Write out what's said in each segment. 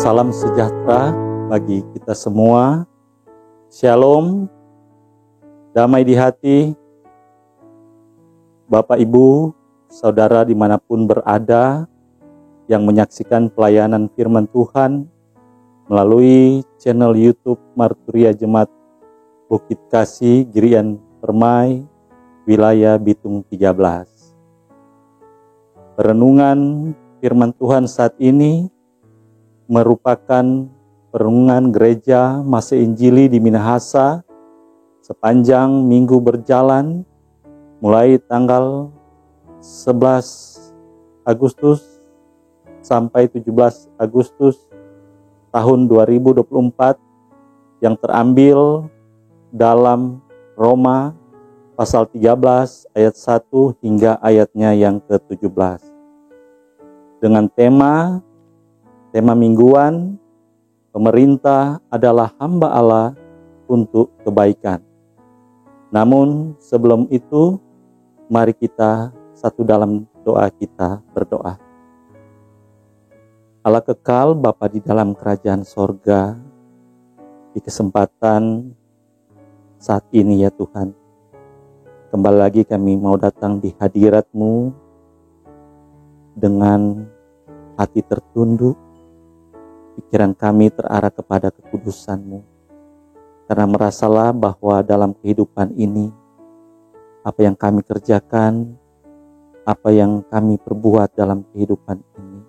Salam sejahtera bagi kita semua. Shalom, damai di hati. Bapak, Ibu, Saudara dimanapun berada yang menyaksikan pelayanan firman Tuhan melalui channel YouTube Marturia Jemaat Bukit Kasih Girian Permai, wilayah Bitung 13. Perenungan firman Tuhan saat ini merupakan perenungan gereja Masa Injili di Minahasa sepanjang minggu berjalan mulai tanggal 11 Agustus sampai 17 Agustus tahun 2024 yang terambil dalam Roma pasal 13 ayat 1 hingga ayatnya yang ke-17 dengan tema mingguan, pemerintah adalah hamba Allah untuk kebaikan. Namun sebelum itu, mari kita satu dalam doa kita berdoa. Allah kekal Bapa di dalam kerajaan sorga, di kesempatan saat ini ya Tuhan, kembali lagi kami mau datang di hadirat-Mu dengan hati tertunduk, pikiran kami terarah kepada kekudusan-Mu. Karena merasalah bahwa dalam kehidupan ini, apa yang kami kerjakan, apa yang kami perbuat dalam kehidupan ini,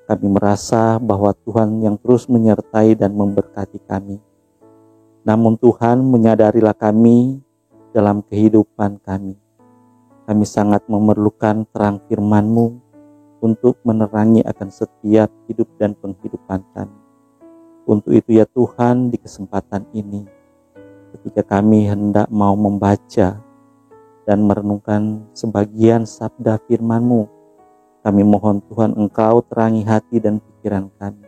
kami merasa bahwa Tuhan yang terus menyertai dan memberkati kami. Namun Tuhan menyadarilah kami dalam kehidupan kami. Kami sangat memerlukan terang firman-Mu untuk menerangi akan setiap hidup dan penghidupan kami. Untuk itu ya Tuhan, di kesempatan ini, ketika kami hendak mau membaca dan merenungkan sebagian sabda firman-Mu, kami mohon Tuhan Engkau terangi hati dan pikiran kami,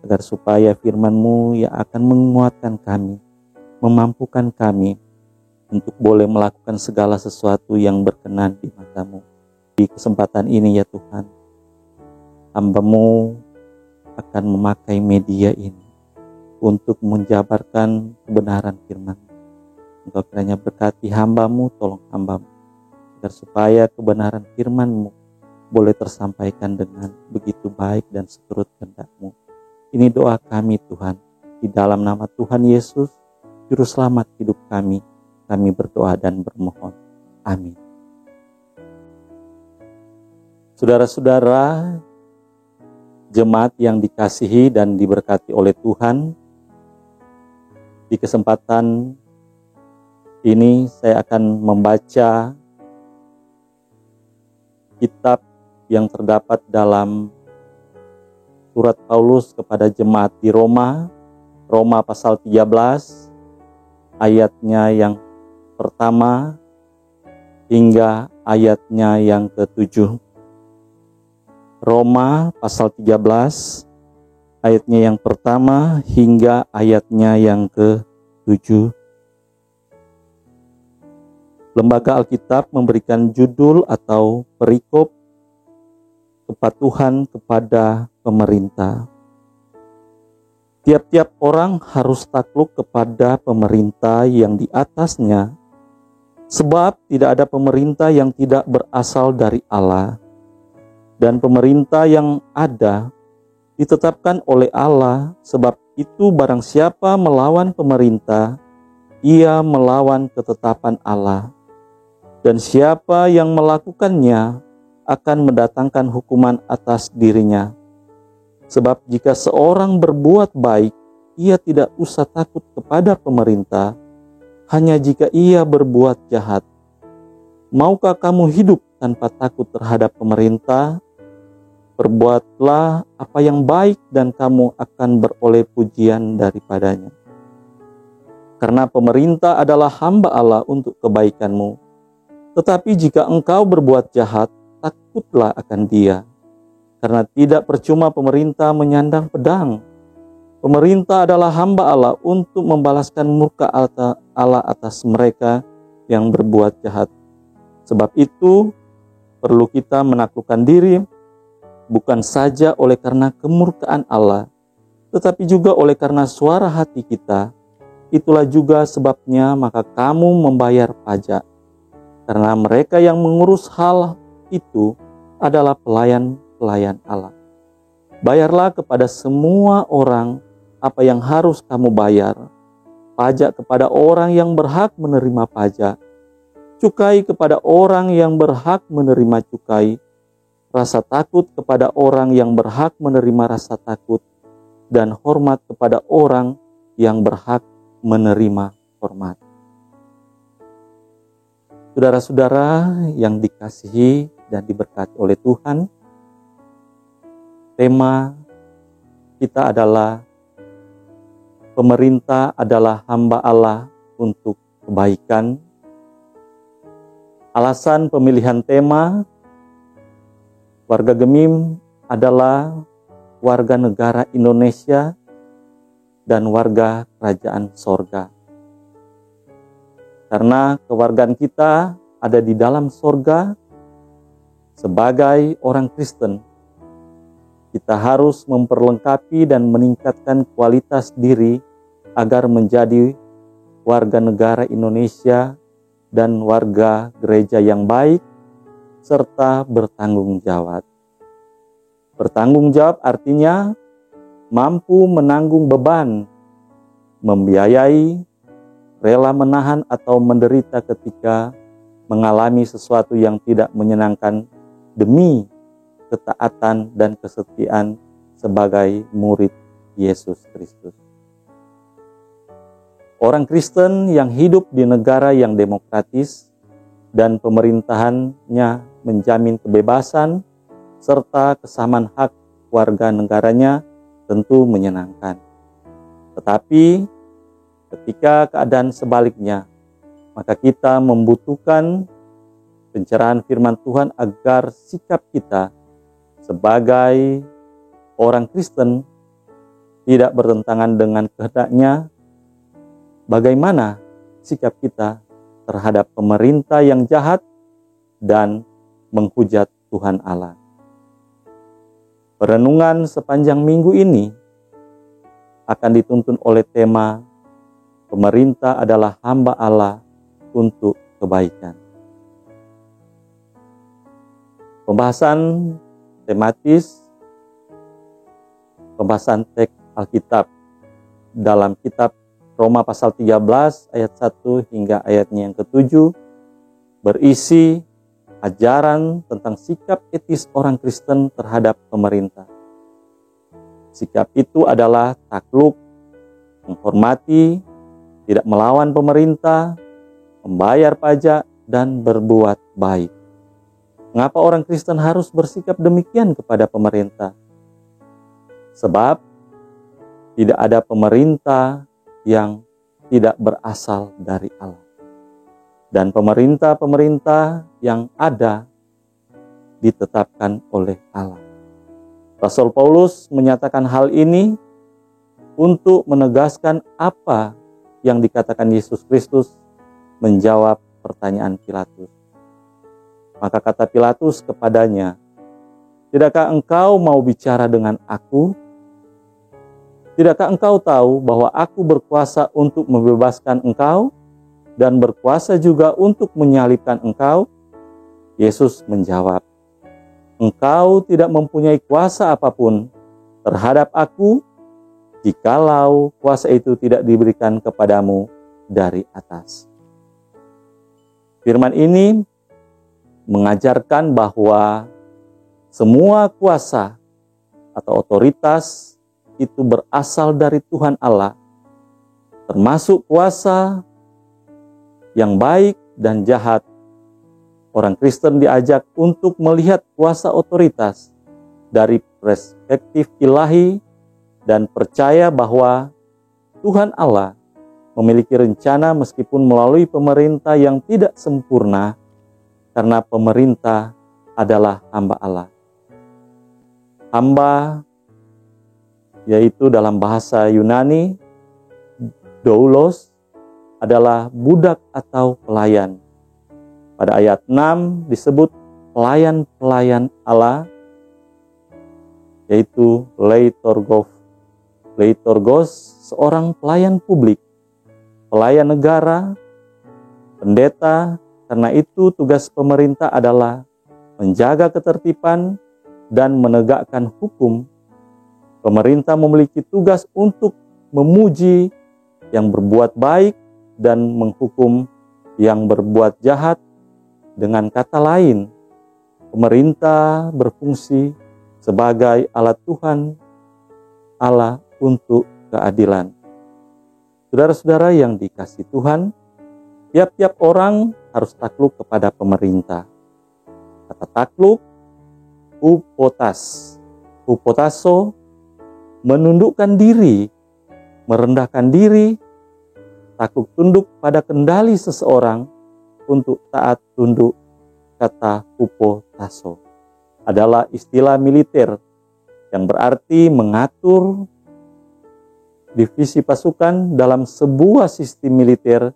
agar supaya firman-Mu yang akan menguatkan kami, memampukan kami untuk boleh melakukan segala sesuatu yang berkenan di mata-Mu. Di kesempatan ini ya Tuhan, hamba-Mu akan memakai media ini untuk menjabarkan kebenaran firman. Engkau kiranya berkati hamba-Mu, tolong hamba-Mu, agar supaya kebenaran firman-Mu boleh tersampaikan dengan begitu baik dan seturut kehendak-Mu. Ini doa kami Tuhan, di dalam nama Tuhan Yesus, Juru Selamat hidup kami berdoa dan bermohon. Amin. Saudara-saudara, jemaat yang dikasihi dan diberkati oleh Tuhan, di kesempatan ini saya akan membaca kitab yang terdapat dalam surat Paulus kepada jemaat di Roma pasal 13 ayatnya yang pertama hingga ayatnya yang ke-7. Roma pasal 13 ayatnya yang pertama hingga ayatnya yang ke-7. Lembaga Alkitab memberikan judul atau perikop kepatuhan kepada pemerintah. Tiap-tiap orang harus takluk kepada pemerintah yang di atasnya, sebab tidak ada pemerintah yang tidak berasal dari Allah. Dan pemerintah yang ada ditetapkan oleh Allah, sebab itu barang siapa melawan pemerintah, ia melawan ketetapan Allah. Dan siapa yang melakukannya akan mendatangkan hukuman atas dirinya. Sebab jika seorang berbuat baik, ia tidak usah takut kepada pemerintah, hanya jika ia berbuat jahat. Maukah kamu hidup tanpa takut terhadap pemerintah? Perbuatlah apa yang baik dan kamu akan beroleh pujian daripadanya. Karena pemerintah adalah hamba Allah untuk kebaikanmu. Tetapi jika engkau berbuat jahat, takutlah akan dia. Karena tidak percuma pemerintah menyandang pedang. Pemerintah adalah hamba Allah untuk membalaskan murka Allah atas mereka yang berbuat jahat. Sebab itu perlu kita menaklukkan diri, bukan saja oleh karena kemurkaan Allah, tetapi juga oleh karena suara hati kita. Itulah juga sebabnya maka kamu membayar pajak, karena mereka yang mengurus hal itu adalah pelayan-pelayan Allah. Bayarlah kepada semua orang apa yang harus kamu bayar, pajak kepada orang yang berhak menerima pajak, cukai kepada orang yang berhak menerima cukai, rasa takut kepada orang yang berhak menerima rasa takut, dan hormat kepada orang yang berhak menerima hormat. Saudara-saudara yang dikasihi dan diberkati oleh Tuhan, tema kita adalah pemerintah adalah hamba Allah untuk kebaikan. Alasan pemilihan tema, warga Gemim adalah warga negara Indonesia dan warga kerajaan sorga. Karena kewargaan kita ada di dalam sorga, sebagai orang Kristen, kita harus memperlengkapi dan meningkatkan kualitas diri agar menjadi warga negara Indonesia dan warga gereja yang baik, serta bertanggung jawab. Bertanggung jawab artinya mampu menanggung beban, membiayai, rela menahan atau menderita ketika mengalami sesuatu yang tidak menyenangkan demi ketaatan dan kesetiaan sebagai murid Yesus Kristus. Orang Kristen yang hidup di negara yang demokratis dan pemerintahannya menjamin kebebasan serta kesamaan hak warga negaranya tentu menyenangkan. Tetapi ketika keadaan sebaliknya, maka kita membutuhkan pencerahan firman Tuhan agar sikap kita sebagai orang Kristen tidak bertentangan dengan kehendaknya. Bagaimana sikap kita terhadap pemerintah yang jahat dan menghujat Tuhan Allah. Perenungan sepanjang minggu ini akan dituntun oleh tema pemerintah adalah hamba Allah untuk kebaikan. Pembahasan tematis, pembahasan teks Alkitab dalam kitab Roma pasal 13 ayat 1 hingga ayatnya yang ke-7 berisi ajaran tentang sikap etis orang Kristen terhadap pemerintah. Sikap itu adalah takluk, menghormati, tidak melawan pemerintah, membayar pajak, dan berbuat baik. Mengapa orang Kristen harus bersikap demikian kepada pemerintah? Sebab tidak ada pemerintah yang tidak berasal dari Allah. Dan pemerintah-pemerintah yang ada ditetapkan oleh Allah. Rasul Paulus menyatakan hal ini untuk menegaskan apa yang dikatakan Yesus Kristus menjawab pertanyaan Pilatus. Maka kata Pilatus kepadanya, "Tidakkah engkau mau bicara dengan aku? Tidakkah engkau tahu bahwa aku berkuasa untuk membebaskan engkau dan berkuasa juga untuk menyalibkan engkau?" Yesus menjawab, "Engkau tidak mempunyai kuasa apapun terhadap aku, jikalau kuasa itu tidak diberikan kepadamu dari atas." Firman ini mengajarkan bahwa semua kuasa atau otoritas itu berasal dari Tuhan Allah, termasuk kuasa yang baik dan jahat. Orang Kristen diajak untuk melihat kuasa otoritas dari perspektif ilahi dan percaya bahwa Tuhan Allah memiliki rencana meskipun melalui pemerintah yang tidak sempurna, karena pemerintah adalah hamba Allah. Hamba yaitu dalam bahasa Yunani, doulos, adalah budak atau pelayan. Pada ayat 6 disebut pelayan-pelayan Allah, yaitu leitorgos, Leitorgos seorang pelayan publik, pelayan negara, pendeta. Karena itu tugas pemerintah adalah menjaga ketertiban dan menegakkan hukum. Pemerintah memiliki tugas untuk memuji yang berbuat baik dan menghukum yang berbuat jahat. Dengan kata lain, pemerintah berfungsi sebagai alat Tuhan Allah untuk keadilan. Saudara-saudara yang dikasihi Tuhan, tiap-tiap orang harus takluk kepada pemerintah. Kata takluk, hupotaso, menundukkan diri, merendahkan diri, takluk tunduk pada kendali seseorang untuk taat tunduk. Kata hupotaso adalah istilah militer yang berarti mengatur divisi pasukan dalam sebuah sistem militer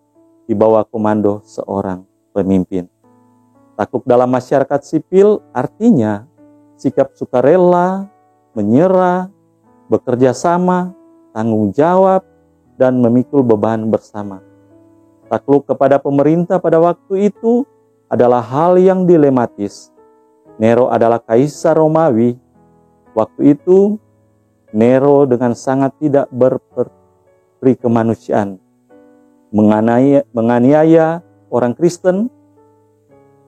di bawah komando seorang pemimpin. Takluk dalam masyarakat sipil artinya sikap sukarela, menyerah, bekerja sama, tanggung jawab, dan memikul beban bersama. Takluk kepada pemerintah pada waktu itu adalah hal yang dilematis. Nero adalah kaisar Romawi. Waktu itu Nero dengan sangat tidak berperi kemanusiaan menganiaya orang Kristen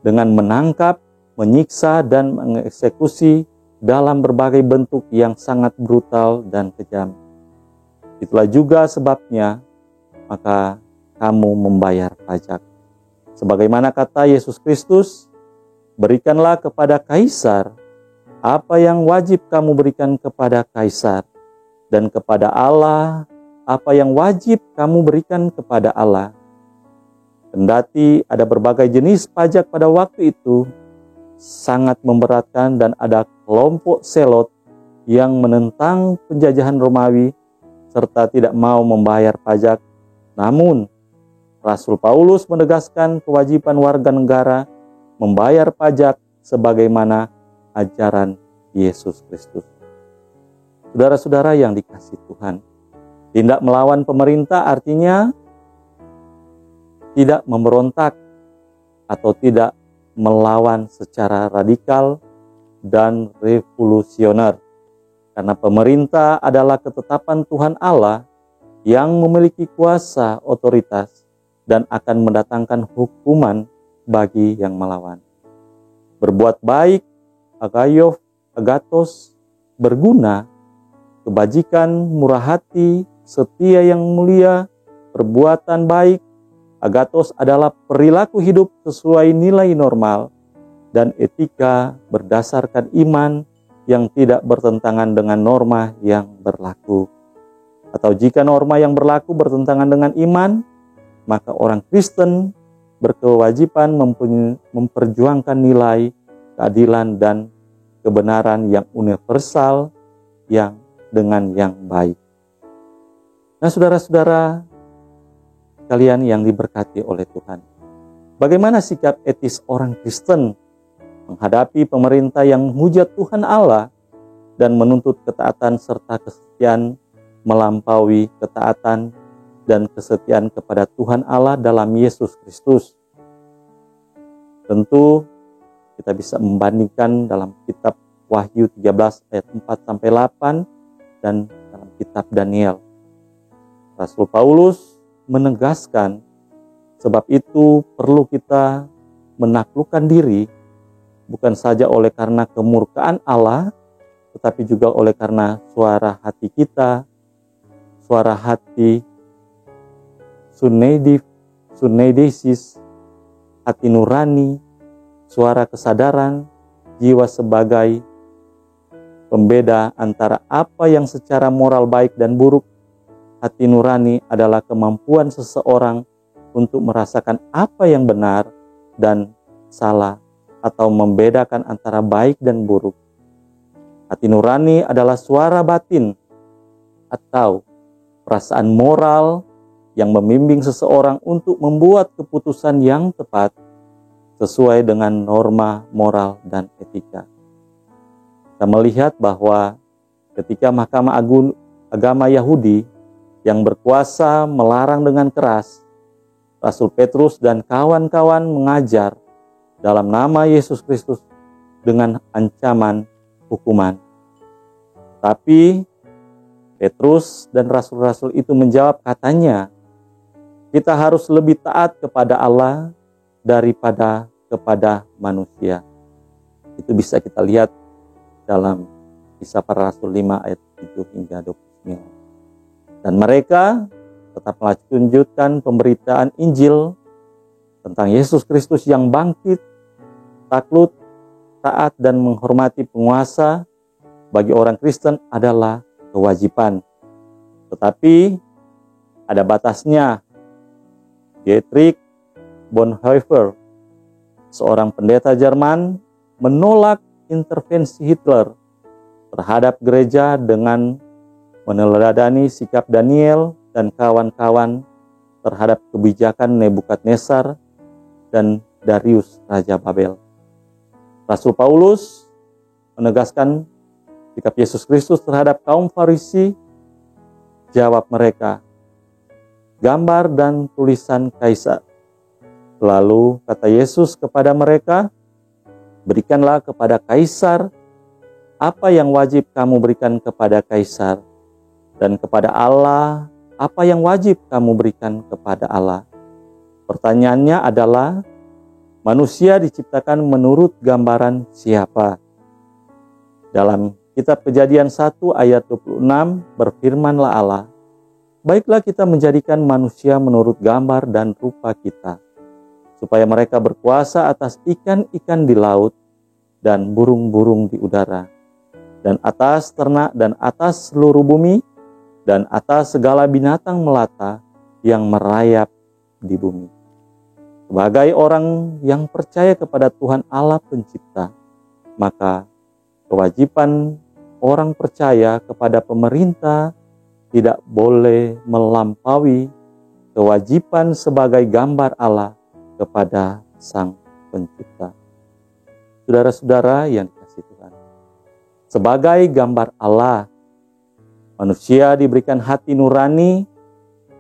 dengan menangkap, menyiksa, dan mengeksekusi dalam berbagai bentuk yang sangat brutal dan kejam. Itulah juga sebabnya maka kamu membayar pajak. Sebagaimana kata Yesus Kristus, berikanlah kepada kaisar apa yang wajib kamu berikan kepada kaisar, dan kepada Allah apa yang wajib kamu berikan kepada Allah. Kendati ada berbagai jenis pajak pada waktu itu, sangat memberatkan dan ada kelompok selot yang menentang penjajahan Romawi serta tidak mau membayar pajak. Namun, Rasul Paulus menegaskan kewajiban warga negara membayar pajak sebagaimana ajaran Yesus Kristus. Saudara-saudara yang dikasihi Tuhan, tindak melawan pemerintah artinya tidak memberontak atau tidak melawan secara radikal dan revolusioner. Karena pemerintah adalah ketetapan Tuhan Allah yang memiliki kuasa otoritas dan akan mendatangkan hukuman bagi yang melawan. Berbuat baik, agathos, berguna, kebajikan, murah hati, setia yang mulia, perbuatan baik. Agathos adalah perilaku hidup sesuai nilai normal dan etika berdasarkan iman yang tidak bertentangan dengan norma yang berlaku. Atau jika norma yang berlaku bertentangan dengan iman, maka orang Kristen berkewajiban memperjuangkan nilai keadilan dan kebenaran yang universal yang dengan yang baik. Nah, saudara-saudara kalian yang diberkati oleh Tuhan, bagaimana sikap etis orang Kristen menghadapi pemerintah yang menghujat Tuhan Allah dan menuntut ketaatan serta kesetiaan melampaui ketaatan dan kesetiaan kepada Tuhan Allah dalam Yesus Kristus? Tentu kita bisa membandingkan dalam kitab Wahyu 13 ayat 4-8 dan dalam kitab Daniel. Rasul Paulus menegaskan, sebab itu perlu kita menaklukkan diri bukan saja oleh karena kemurkaan Allah, tetapi juga oleh karena suara hati kita, suara hati sunedesis, hati nurani, suara kesadaran, jiwa sebagai pembeda antara apa yang secara moral baik dan buruk. Hati nurani adalah kemampuan seseorang untuk merasakan apa yang benar dan salah atau membedakan antara baik dan buruk. Hati nurani adalah suara batin atau perasaan moral yang membimbing seseorang untuk membuat keputusan yang tepat sesuai dengan norma moral dan etika. Kita melihat bahwa ketika Mahkamah Agung agama Yahudi yang berkuasa melarang dengan keras, Rasul Petrus dan kawan-kawan mengajar dalam nama Yesus Kristus dengan ancaman hukuman. Tapi Petrus dan rasul-rasul itu menjawab, katanya, kita harus lebih taat kepada Allah daripada kepada manusia. Itu bisa kita lihat dalam Kisah Para Rasul 5 ayat 7 hingga 29. Dan mereka tetap melanjutkan pemberitaan Injil tentang Yesus Kristus yang bangkit, takluk, taat dan menghormati penguasa bagi orang Kristen adalah kewajiban. Tetapi ada batasnya. Dietrich Bonhoeffer, seorang pendeta Jerman, menolak intervensi Hitler terhadap gereja dengan meneladani sikap Daniel dan kawan-kawan terhadap kebijakan Nebukadnezar dan Darius Raja Babel. Rasul Paulus menegaskan sikap Yesus Kristus terhadap kaum Farisi. Jawab mereka, gambar dan tulisan kaisar. Lalu kata Yesus kepada mereka, berikanlah kepada kaisar apa yang wajib kamu berikan kepada kaisar, dan kepada Allah apa yang wajib kamu berikan kepada Allah. Pertanyaannya adalah, manusia diciptakan menurut gambaran siapa? Dalam Kitab Kejadian 1 ayat 26 berfirmanlah Allah, baiklah kita menjadikan manusia menurut gambar dan rupa kita, supaya mereka berkuasa atas ikan-ikan di laut dan burung-burung di udara, dan atas ternak dan atas seluruh bumi, dan atas segala binatang melata yang merayap di bumi. Sebagai orang yang percaya kepada Tuhan Allah Pencipta, maka kewajiban orang percaya kepada pemerintah tidak boleh melampaui kewajiban sebagai gambar Allah kepada Sang Pencipta. Saudara-saudara yang dikasihi Tuhan, sebagai gambar Allah, manusia diberikan hati nurani,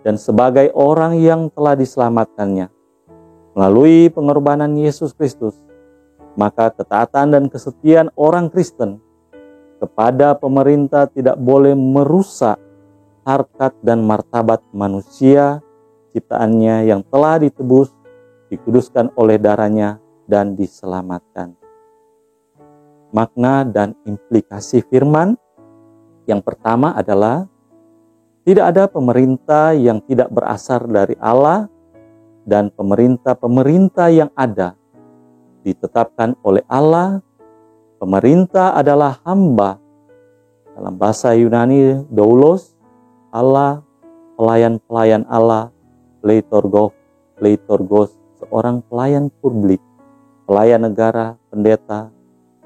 dan sebagai orang yang telah diselamatkannya melalui pengorbanan Yesus Kristus, maka ketaatan dan kesetiaan orang Kristen kepada pemerintah tidak boleh merusak harkat dan martabat manusia ciptaannya yang telah ditebus, dikuduskan oleh darahnya, dan diselamatkan. Makna dan implikasi firman yang pertama adalah, tidak ada pemerintah yang tidak berasal dari Allah, dan pemerintah-pemerintah yang ada ditetapkan oleh Allah. Pemerintah adalah hamba. Dalam bahasa Yunani, doulos, Allah, pelayan-pelayan Allah, leitorgos, seorang pelayan publik, pelayan negara, pendeta.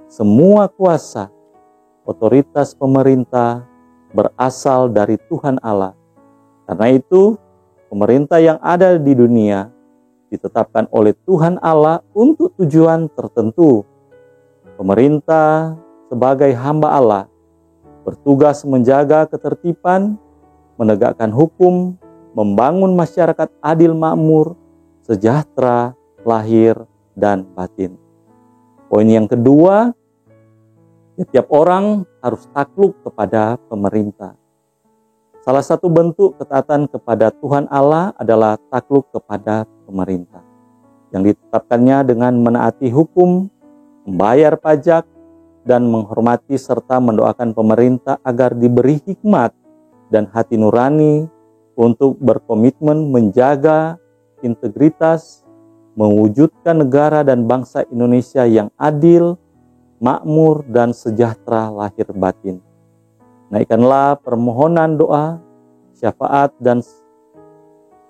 Semua kuasa, otoritas pemerintah berasal dari Tuhan Allah. Karena itu, pemerintah yang ada di dunia ditetapkan oleh Tuhan Allah untuk tujuan tertentu. Pemerintah sebagai hamba Allah bertugas menjaga ketertiban, menegakkan hukum, membangun masyarakat adil makmur, sejahtera, lahir, dan batin. Poin yang kedua, setiap orang harus takluk kepada pemerintah. Salah satu bentuk ketaatan kepada Tuhan Allah adalah takluk kepada pemerintah, yang ditetapkannya dengan menaati hukum, membayar pajak, dan menghormati serta mendoakan pemerintah agar diberi hikmat dan hati nurani untuk berkomitmen menjaga integritas, mewujudkan negara dan bangsa Indonesia yang adil, makmur, dan sejahtera lahir batin. Naikkanlah permohonan doa, syafaat, dan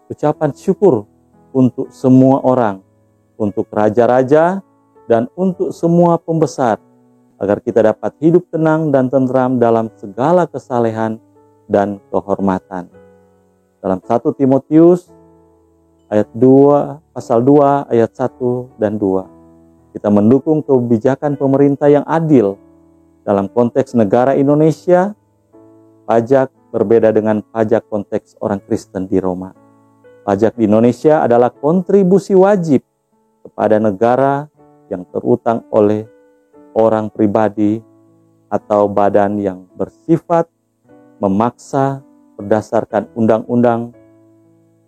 ucapan syukur untuk semua orang, untuk raja-raja, dan untuk semua pembesar, agar kita dapat hidup tenang dan tentram dalam segala kesalehan dan kehormatan. Dalam 1 Timotius pasal 2 ayat 1 dan 2, kita mendukung kebijakan pemerintah yang adil dalam konteks negara Indonesia. Pajak berbeda dengan pajak konteks orang Kristen di Roma. Pajak di Indonesia adalah kontribusi wajib kepada negara yang terutang oleh orang pribadi atau badan yang bersifat memaksa berdasarkan undang-undang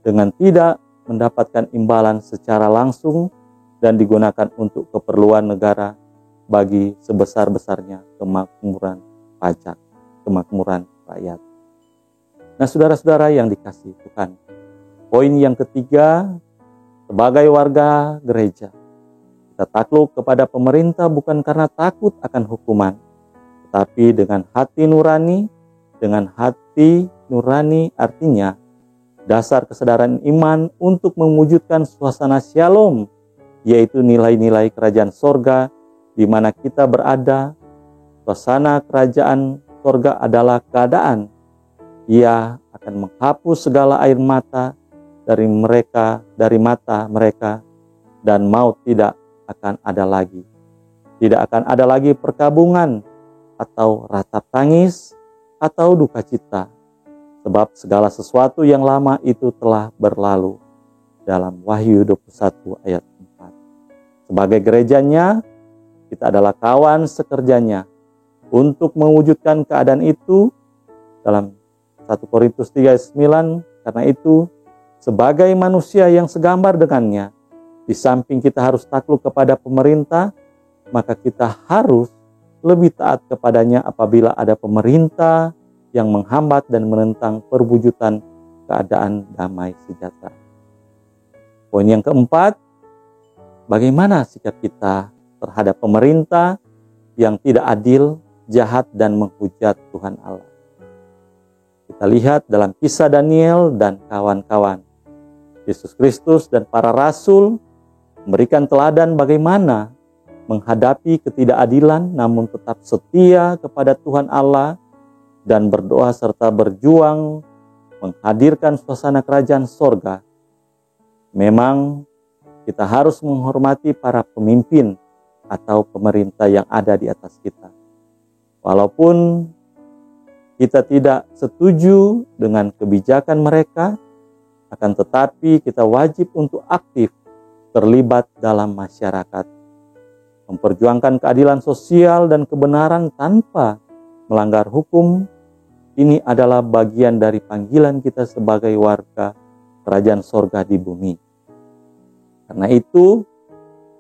dengan tidak mendapatkan imbalan secara langsung dan digunakan untuk keperluan negara bagi sebesar-besarnya kemakmuran pajak, kemakmuran rakyat. Nah, saudara-saudara yang dikasihi Tuhan, poin yang ketiga, sebagai warga gereja, kita takluk kepada pemerintah bukan karena takut akan hukuman, tetapi dengan hati nurani. Dengan hati nurani artinya dasar kesadaran iman untuk mewujudkan suasana shalom, yaitu nilai-nilai kerajaan sorga di mana kita berada. Suasana kerajaan sorga adalah keadaan. Ia akan menghapus segala air mata dari mata mereka, dan maut tidak akan ada lagi. Tidak akan ada lagi perkabungan atau ratap tangis atau duka cita, sebab segala sesuatu yang lama itu telah berlalu. Dalam Wahyu 21 ayat 4. Sebagai gerejanya, kita adalah kawan sekerjanya untuk mewujudkan keadaan itu. Dalam 1 Korintus 3 ayat 9, karena itu sebagai manusia yang segambar dengannya, di samping kita harus takluk kepada pemerintah, maka kita harus lebih taat kepadanya apabila ada pemerintah yang menghambat dan menentang perwujudan keadaan damai sejahtera. Poin yang keempat, bagaimana sikap kita terhadap pemerintah yang tidak adil, jahat, dan menghujat Tuhan Allah. Kita lihat dalam kisah Daniel dan kawan-kawan. Yesus Kristus dan para rasul memberikan teladan bagaimana menghadapi ketidakadilan namun tetap setia kepada Tuhan Allah dan berdoa serta berjuang menghadirkan suasana kerajaan sorga. Memang kita harus menghormati para pemimpin atau pemerintah yang ada di atas kita. Walaupun kita tidak setuju dengan kebijakan mereka, akan tetapi kita wajib untuk aktif terlibat dalam masyarakat, memperjuangkan keadilan sosial dan kebenaran tanpa melanggar hukum. Ini adalah bagian dari panggilan kita sebagai warga kerajaan sorga di bumi. Karena itu,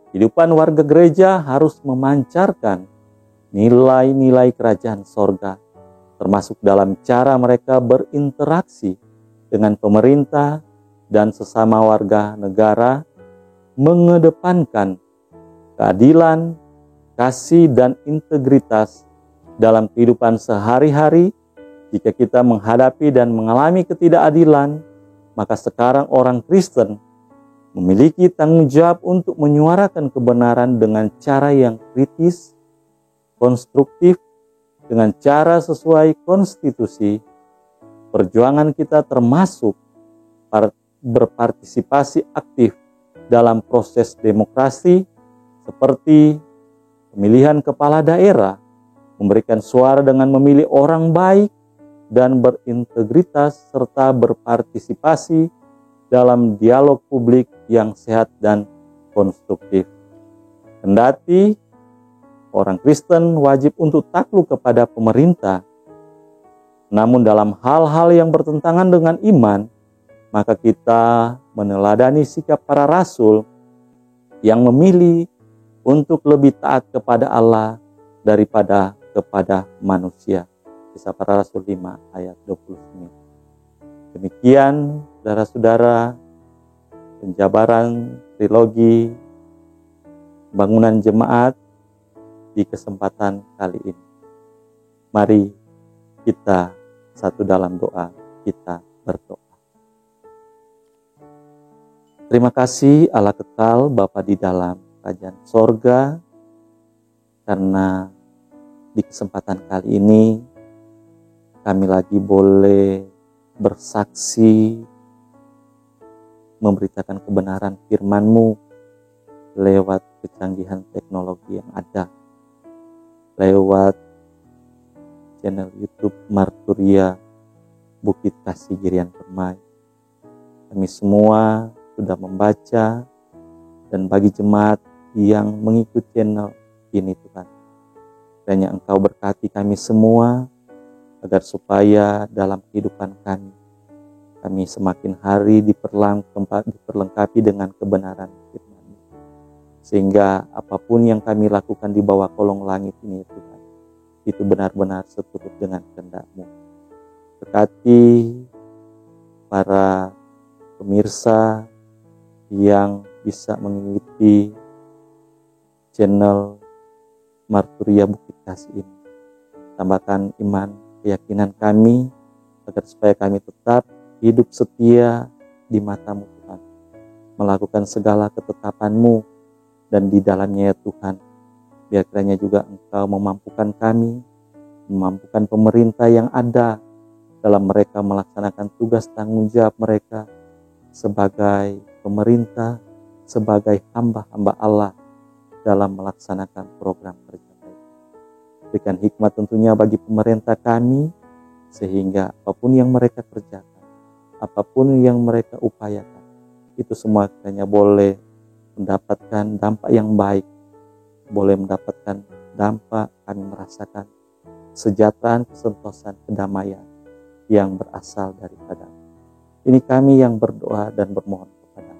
kehidupan warga gereja harus memancarkan nilai-nilai kerajaan sorga, termasuk dalam cara mereka berinteraksi dengan pemerintah dan sesama warga negara, mengedepankan keadilan, kasih, dan integritas dalam kehidupan sehari-hari. Jika kita menghadapi dan mengalami ketidakadilan, maka sekarang orang Kristen memiliki tanggung jawab untuk menyuarakan kebenaran dengan cara yang kritis, konstruktif, dengan cara sesuai konstitusi. Perjuangan kita termasuk berpartisipasi aktif dalam proses demokrasi, seperti pemilihan kepala daerah, memberikan suara dengan memilih orang baik dan berintegritas, serta berpartisipasi dalam dialog publik yang sehat dan konstruktif. Kendati orang Kristen wajib untuk takluk kepada pemerintah, namun dalam hal-hal yang bertentangan dengan iman, maka kita meneladani sikap para rasul yang memilih untuk lebih taat kepada Allah daripada kepada manusia. Kisah para Rasul 5 ayat 29. Demikian saudara-saudara, penjabaran trilogi bangunan jemaat di kesempatan kali ini. Mari kita satu dalam doa, kita berdoa. Terima kasih Allah kekal Bapa di dalam kerajaan sorga, karena di kesempatan kali ini kami lagi boleh bersaksi, memberitakan kebenaran firman-Mu lewat kecanggihan teknologi yang ada, lewat channel YouTube Marturia Bukit Kasih Girian Permai. Kami semua sudah membaca, dan bagi jemaat yang mengikuti channel ini Tuhan, kiranya Engkau berkati kami semua, agar supaya dalam kehidupan kami semakin hari diperlengkapi dengan kebenaran firman-Mu. Sehingga apapun yang kami lakukan di bawah kolong langit ini Tuhan, itu benar-benar seturut dengan kehendak-Mu. Berkati para pemirsa yang bisa mengikuti channel Marturia Bukit Kasih ini. Tambahkan iman, keyakinan kami, agar supaya kami tetap hidup setia di mata-Mu Tuhan, melakukan segala ketetapan-Mu, dan di dalamnya ya Tuhan, biar kiranya juga Engkau memampukan kami, memampukan pemerintah yang ada dalam mereka melaksanakan tugas tanggung jawab mereka sebagai pemerintah, sebagai hamba-hamba Allah dalam melaksanakan program kerja mereka. Berikan hikmat tentunya bagi pemerintah kami, sehingga apapun yang mereka kerjakan, apapun yang mereka upayakan, itu semua kiranya boleh mendapatkan dampak yang baik, boleh mendapatkan dampak kami merasakan kesejahteraan, kesentosan, kedamaian yang berasal daripada. Ini kami yang berdoa dan bermohon kepada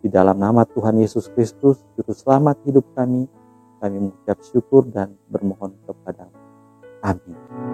di dalam nama Tuhan Yesus Kristus, Juru Selamat hidup kami mengucap syukur dan bermohon kepada. Amin.